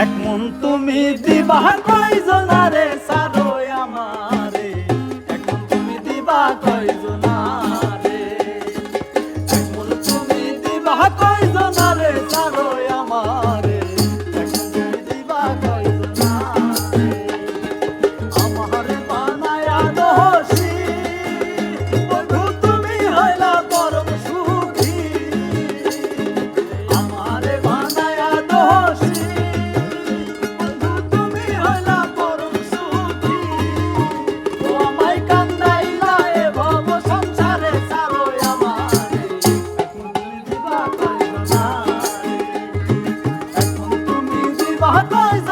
এক মন তুমি দিবা কয়জনারে সারো আমারে, এক মন তুমি দিবা কয়জনারে, এক মন তুমি দিবা কয়জনারে সারো আমারে, এক মন তুমি দিবা কয়জনারে। আমারে বানায়া দোষী বন্ধু তুমি হইলা পরম সুখী, আমারে বানায়া দোষী Bye.